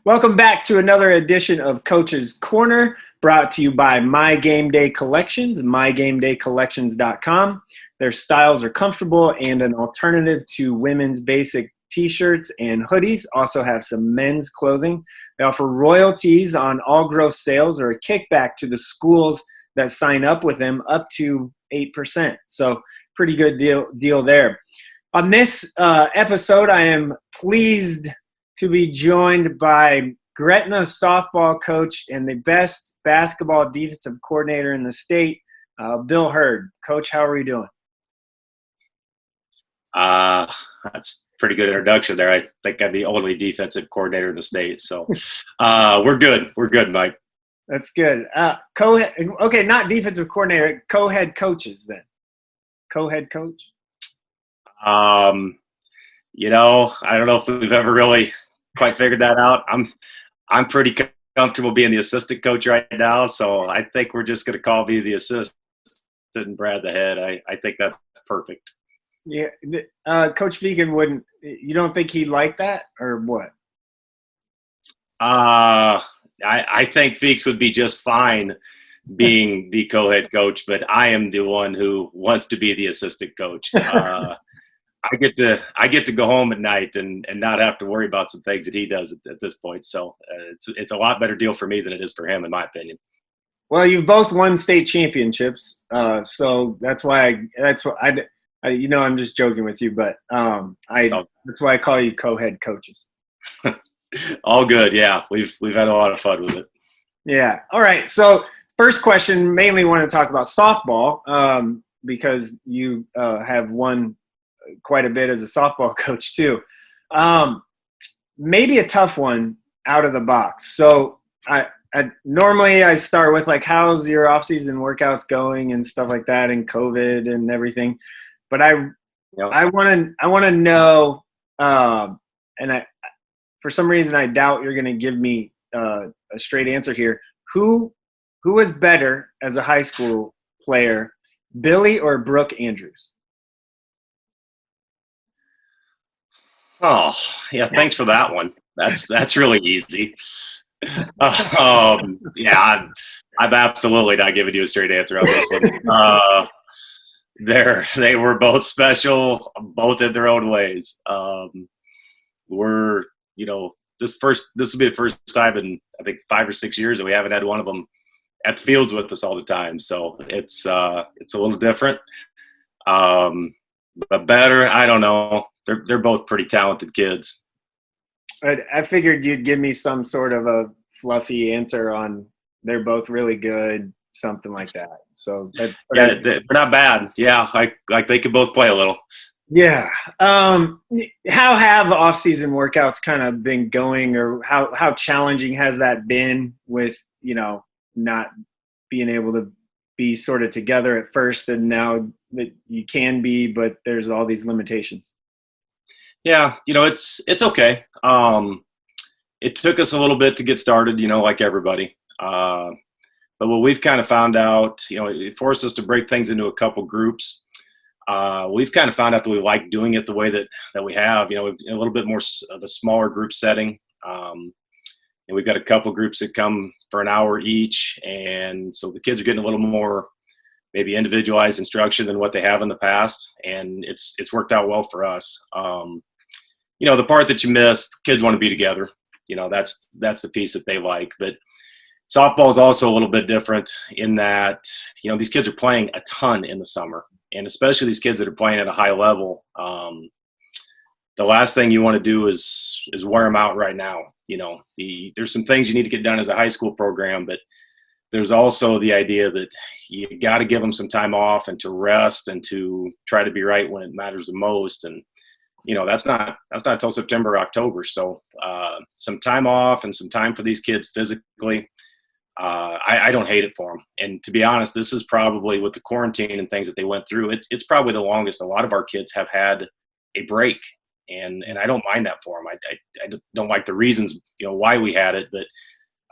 Welcome back to another edition of Coach's Corner, brought to you by My Game Day Collections, mygamedaycollections.com. Their styles are comfortable and an alternative to women's basic t-shirts and hoodies. Also have some men's clothing. They offer royalties on all gross sales or a kickback to the schools that sign up with them up to 8%. So pretty good deal there. On this episode, I am pleased to be joined by Gretna softball coach and the best basketball defensive coordinator in the state, Bill Hurd. Coach, how are you doing? That's a pretty good introduction there. I think I'm the only defensive coordinator in the state. So we're good. We're good, Mike. That's good. Okay, not defensive coordinator, co-head coaches then. Co-head coach? I don't know if we've ever really quite figured that out. I'm pretty comfortable being the assistant coach right now, so I think we're just going to call me the assistant and Brad the head. I think that's perfect. Yeah, Coach Vegan wouldn't. You don't think he'd like that, or what? I think Feeks would be just fine being the co-head coach, but I am the one who wants to be the assistant coach. I get to go home at night and not have to worry about some things that he does at this point. So it's a lot better deal for me than it is for him, in my opinion. Well, you've both won state championships, so that's why I'm just joking with you, but that's why I call you co-head coaches. All good, yeah. We've had a lot of fun with it. Yeah. All right. So first question, mainly want to talk about softball because you have won quite a bit as a softball coach too. Maybe a tough one out of the box. So I normally I start with like, how's your off-season workouts going and stuff like that, and COVID and everything. But I want to know, and for some reason I doubt you're going to give me a straight answer here. Who was better as a high school player, Billy or Brooke Andrews? Oh, yeah, thanks for that one. That's really easy. Yeah, I'm absolutely not giving you a straight answer on this one. They were both special, both in their own ways. This will be the first time in I think 5 or 6 years that we haven't had one of them at the fields with us all the time. So it's a little different. But better, I don't know. They're both pretty talented kids. I figured you'd give me some sort of a fluffy answer on they're both really good, something like that. So they're not bad. Yeah, like they could both play a little. Yeah. How have off-season workouts kind of been going, or how challenging has that been with not being able to be sort of together at first, and now that you can be, but there's all these limitations? Yeah, it's okay. It took us a little bit to get started, like everybody. But what we've kind of found out, it forced us to break things into a couple groups. We've kind of found out that we like doing it the way that we have, a little bit more of a smaller group setting. And we've got a couple groups that come for an hour each. And so the kids are getting a little more maybe individualized instruction than what they have in the past. And it's worked out well for us. The part that you missed, kids want to be together. That's the piece that they like. But softball is also a little bit different in that, these kids are playing a ton in the summer, and especially these kids that are playing at a high level. The last thing you want to do is wear them out right now. There's some things you need to get done as a high school program, but there's also the idea that you got to give them some time off and to rest and to try to be right when it matters the most. And that's not until September, October. So some time off and some time for these kids physically. I don't hate it for them. And to be honest, this is probably with the quarantine and things that they went through. It's probably the longest a lot of our kids have had a break, and I don't mind that for them. I don't like the reasons why we had it, but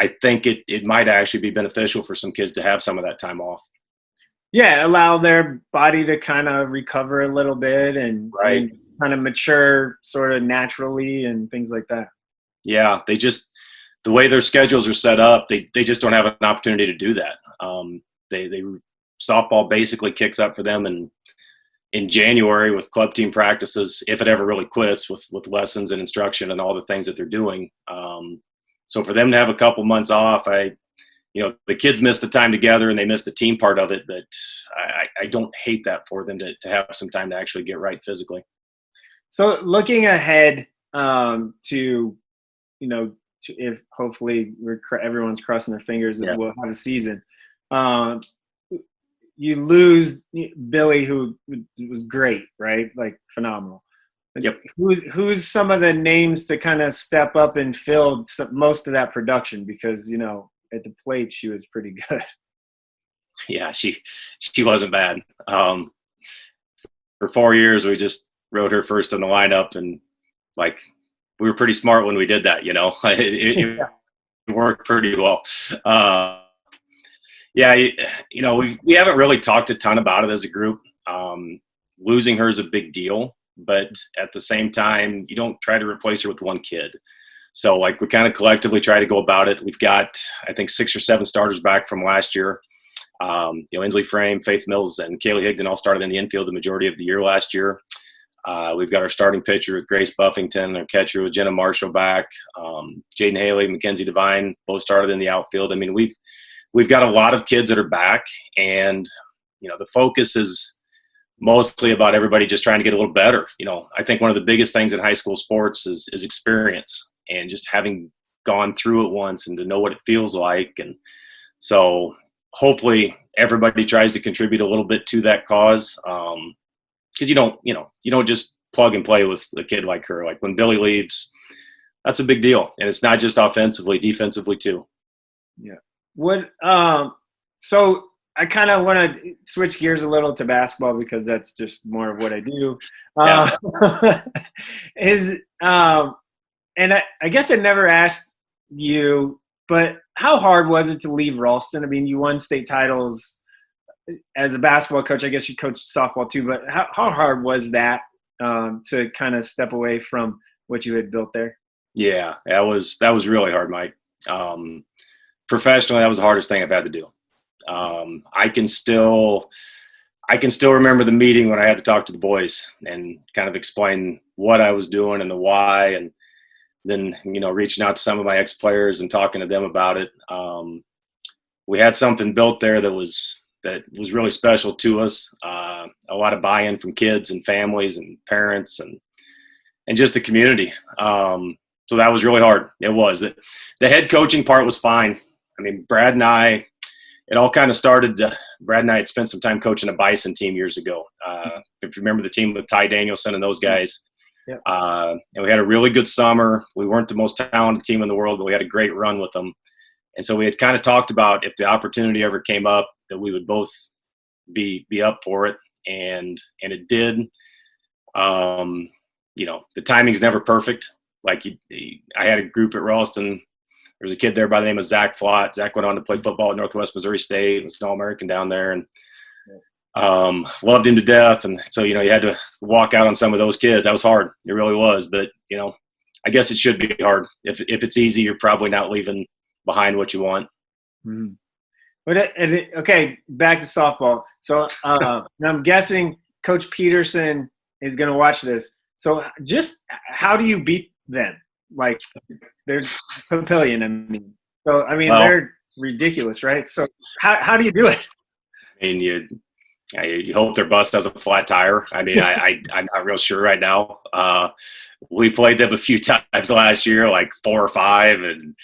I think it might actually be beneficial for some kids to have some of that time off. Yeah, allow their body to kind of recover a little bit and kind of mature sort of naturally and things like that. Yeah, they just the way their schedules are set up, they just don't have an opportunity to do that. They softball basically kicks up for them in January with club team practices, if it ever really quits, with lessons and instruction and all the things that they're doing. So for them to have a couple months off, the kids miss the time together and they miss the team part of it, but I don't hate that for them to have some time to actually get right physically. So looking ahead to if hopefully everyone's crossing their fingers that we'll have a season. You lose Billy, who was great, right? Like phenomenal. Yep. Who's some of the names to kind of step up and fill most of that production? Because at the plate she was pretty good. Yeah, she wasn't bad. For 4 years we just wrote her first in the lineup, and like we were pretty smart when we did that. It worked pretty well. We haven't really talked a ton about it as a group. Losing her is a big deal, but at the same time, you don't try to replace her with one kid. So like we kind of collectively try to go about it. We've got, I think, 6 or 7 starters back from last year. Inslee Frame, Faith Mills, and Kaylee Higdon all started in the infield the majority of the year last year. We've got our starting pitcher with Grace Buffington, our catcher with Jenna Marshall back, Jaden Haley, Mackenzie Devine, both started in the outfield. I mean, we've got a lot of kids that are back, and the focus is mostly about everybody just trying to get a little better. I think one of the biggest things in high school sports is experience, and just having gone through it once and to know what it feels like. And so hopefully everybody tries to contribute a little bit to that cause. Because you don't just plug and play with a kid like her. Like when Billy leaves, that's a big deal, and it's not just offensively, defensively too. Yeah. So I kind of want to switch gears a little to basketball because that's just more of what I do. And I guess I never asked you, but how hard was it to leave Ralston? I mean, you won state titles as a basketball coach. I guess you coached softball too, but how hard was that to kind of step away from what you had built there? Yeah, that was really hard, Mike. Professionally, that was the hardest thing I've had to do. I can still remember the meeting when I had to talk to the boys and kind of explain what I was doing and the why, and then reaching out to some of my ex-players and talking to them about it. We had something built there that was really special to us. A lot of buy-in from kids and families and parents and just the community. So that was really hard. It was. The head coaching part was fine. I mean, Brad and I, it all kind of started. Brad and I had spent some time coaching a Bison team years ago. If you remember the team with Ty Danielson and those guys. Yep. And we had a really good summer. We weren't the most talented team in the world, but we had a great run with them. And so we had kind of talked about if the opportunity ever came up that we would both be up for it. And it did. The timing's never perfect. Like I had a group at Ralston. There was a kid there by the name of Zach Flott. Zach went on to play football at Northwest Missouri State. Was an All-American down there, and loved him to death. And so, you had to walk out on some of those kids. That was hard. It really was. But, I guess it should be hard. If it's easy, you're probably not leaving behind what you want. Mm-hmm. But okay, back to softball. So I'm guessing Coach Peterson is going to watch this. So just how do you beat them? Like there's Papillion. They're ridiculous, right? So how do you do it? I mean, you hope their bus has a flat tire. I mean, I'm not real sure right now. We played them a few times last year, like 4 or 5, and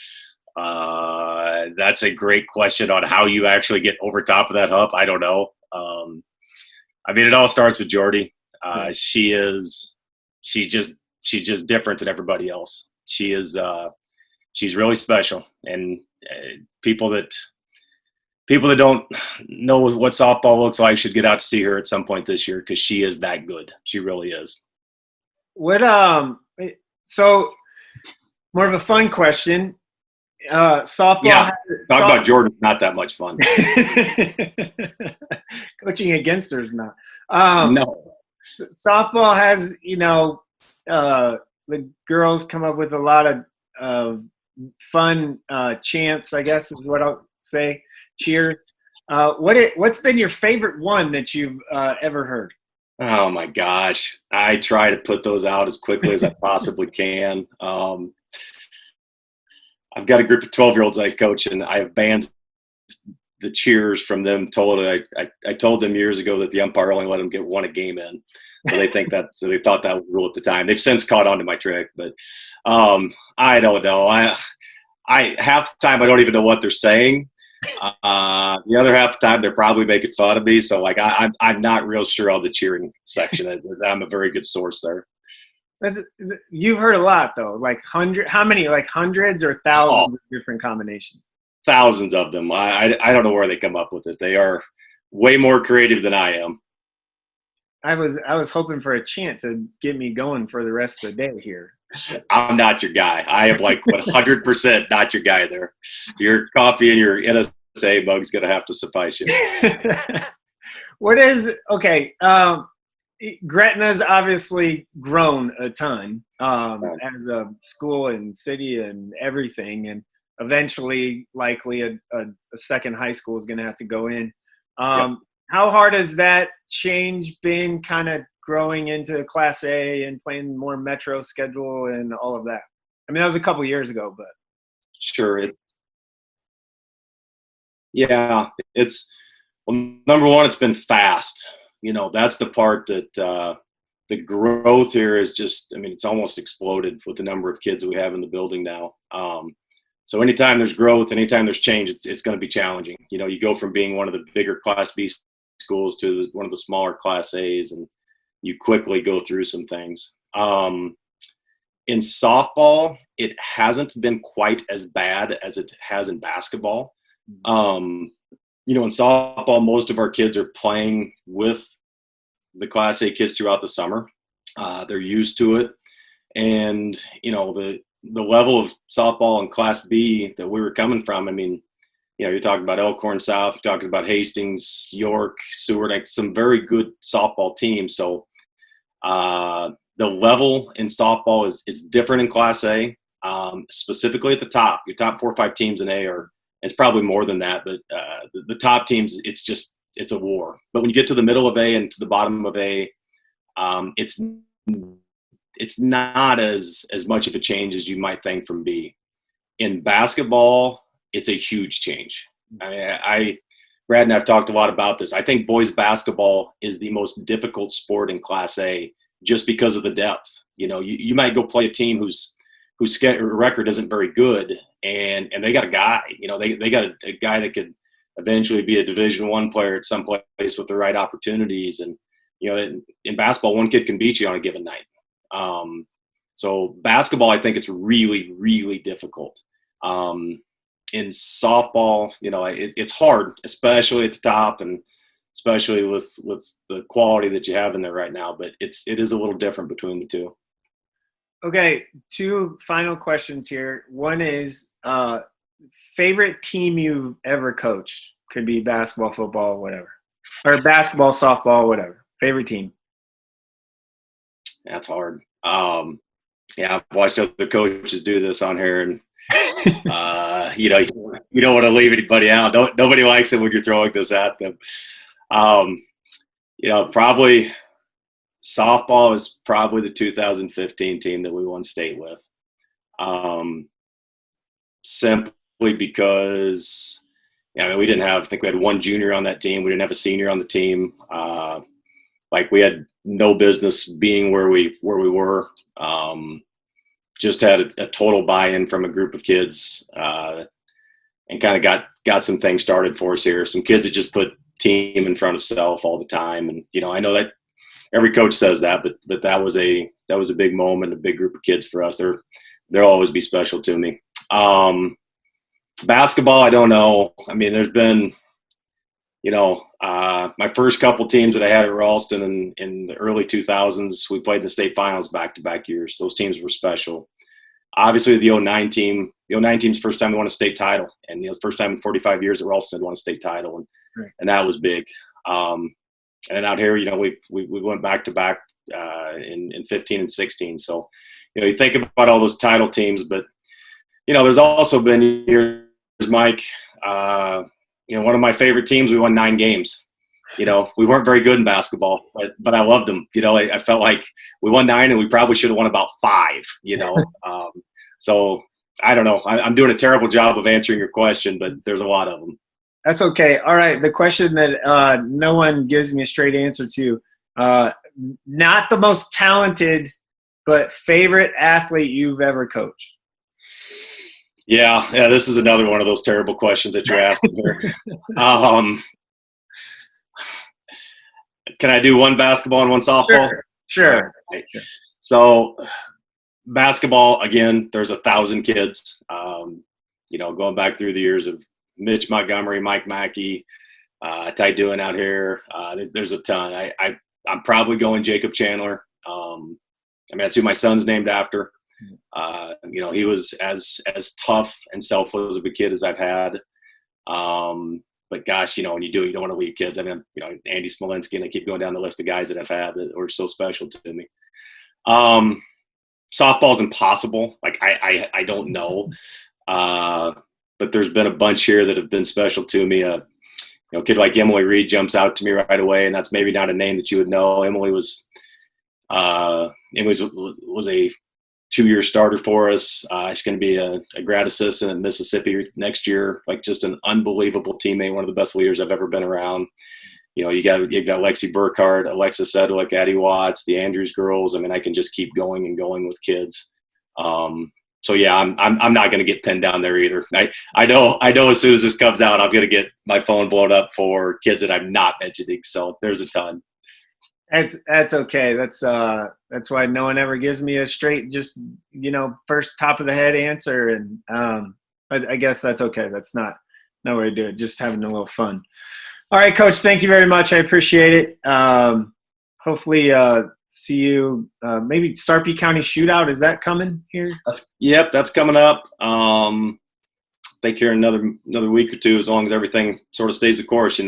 that's a great question on how you actually get over top of that hump. I don't know. It all starts with Jordy. She's just different than everybody else. She's really special, and people that don't know what softball looks like should get out to see her at some point this year because she is that good. She really is. What so more of a fun question. Softball. Yeah, talk about Jordan. Not that much fun. Coaching against her is not. No. Softball has, the girls come up with a lot of fun chants, I guess is what I'll say. Cheers. What's been your favorite one that you've ever heard? Oh my gosh. I try to put those out as quickly as I possibly can. I've got a group of 12-year-olds I coach, and I have banned the cheers from them. I told them years ago that the umpire only let them get one a game in. So they thought that was the rule at the time. They've since caught on to my trick, but I don't know. I half the time I don't even know what they're saying. The other half the time they're probably making fun of me. So like I'm not real sure on the cheering section. I'm a very good source there. You've heard a lot though, like how many, like hundreds or thousands of different combinations? Thousands of them. I don't know where they come up with it. They are way more creative than I am. I was hoping for a chant to get me going for the rest of the day here. I'm not your guy. I am like 100% not your guy there. Your coffee and your NSA mug's going to have to suffice you. Okay. Gretna's obviously grown a ton as a school and city and everything. And eventually, likely a second high school is going to have to go in. Yep. How hard has that change been, kind of growing into Class A and playing more Metro schedule and all of that? I mean, that was a couple years ago, but sure. Number one, it's been fast. That's the part that the growth here is just, it's almost exploded with the number of kids that we have in the building now. So anytime there's growth, anytime there's change, it's going to be challenging. You go from being one of the bigger Class B schools to one of the smaller Class A's, and you quickly go through some things. In softball, it hasn't been quite as bad as it has in basketball. In softball, most of our kids are playing with the Class A kids throughout the summer. They're used to it. And, the level of softball in Class B that we were coming from, you're talking about Elkhorn South, you're talking about Hastings, York, Seward, like some very good softball teams. So the level in softball is different in Class A, specifically at the top. Your top 4 or 5 teams in A it's probably more than that, but the top teams, it's a war. But when you get to the middle of A and to the bottom of A, it's not as much of a change as you might think from B. In basketball, it's a huge change. Brad and I've talked a lot about this. I think boys basketball is the most difficult sport in Class A just because of the depth. You might go play a team whose record isn't very good, and they got a guy. They got a guy that could eventually be a Division I player at some place with the right opportunities. And in basketball, one kid can beat you on a given night. So basketball, I think it's really, really difficult. In softball, it's hard, especially at the top, and especially with the quality that you have in there right now. But it is a little different between the two. Okay, 2 final questions here. One is favorite team you've ever coached. Could be basketball, football, whatever. Or basketball, softball, whatever. Favorite team. That's hard. I've watched other coaches do this on here, and you don't want to leave anybody out. Nobody likes it when you're throwing this at them. Probably softball is probably the 2015 team that we won state with. Simply because we didn't have, I think we had 1 junior on that team. We didn't have a senior on the team. We had no business being where we were. Just had a total buy-in from a group of kids, and kind of got some things started for us here. Some kids that just put team in front of self all the time. And, I know that every coach says that, but that was a big moment, a big group of kids for us. They'll always be special to me. Basketball, I don't know. There's been, my first couple teams that I had at Ralston in the early 2000s, we played in the state finals back-to-back years. Those teams were special. Obviously, the 09 team's first time they won a state title, and the first time in 45 years that Ralston had won a state title, and that was big. And out here, we went back-to-back in 15 and 16. So, you think about all those title teams, but there's also been years, Mike, one of my favorite teams, we won 9 games. We weren't very good in basketball, but I loved them. I felt like we won 9 and we probably should have won about 5, So I don't know. I'm doing a terrible job of answering your question, but there's a lot of them. That's okay. All right. The question that no one gives me a straight answer to, not the most talented, but favorite athlete you've ever coached. Yeah. This is another one of those terrible questions that you're asking here. Can I do one basketball and one softball? Sure. Right. So basketball, again, there's 1,000 kids, going back through the years of Mitch Montgomery, Mike Mackey, Ty Doing out here. There's a ton. I'm probably going Jacob Chandler. That's who my son's named after. He was as tough and selfless of a kid as I've had. But gosh, when you don't want to leave kids. Andy Smolinski, and I keep going down the list of guys that I've had that were so special to me. Softball's impossible. I don't know. But there's been a bunch here that have been special to me. A kid like Emily Reed jumps out to me right away, and that's maybe not a name that you would know. Emily was a 2-year starter for us. She's going to be a grad assistant in Mississippi next year. Just an unbelievable teammate, one of the best leaders I've ever been around. You got Lexi Burkhardt, Alexis Sedgwick, Addie Watts, the Andrews girls. I can just keep going and going with kids. So yeah, I'm not going to get pinned down there either. I know as soon as this comes out, I'm going to get my phone blown up for kids that I'm not mentioning. So there's a ton. That's okay. That's why no one ever gives me a straight, just first top of the head answer. And but I guess that's okay. That's not way to do it. Just having a little fun. All right, Coach. Thank you very much. I appreciate it. Hopefully, see you. Maybe Sarpy County Shootout. Is that coming here? That's coming up. I think here in another week or two, as long as everything sort of stays the course.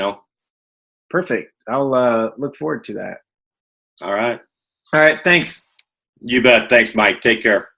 Perfect. I'll look forward to that. All right. All right. Thanks. You bet. Thanks, Mike. Take care.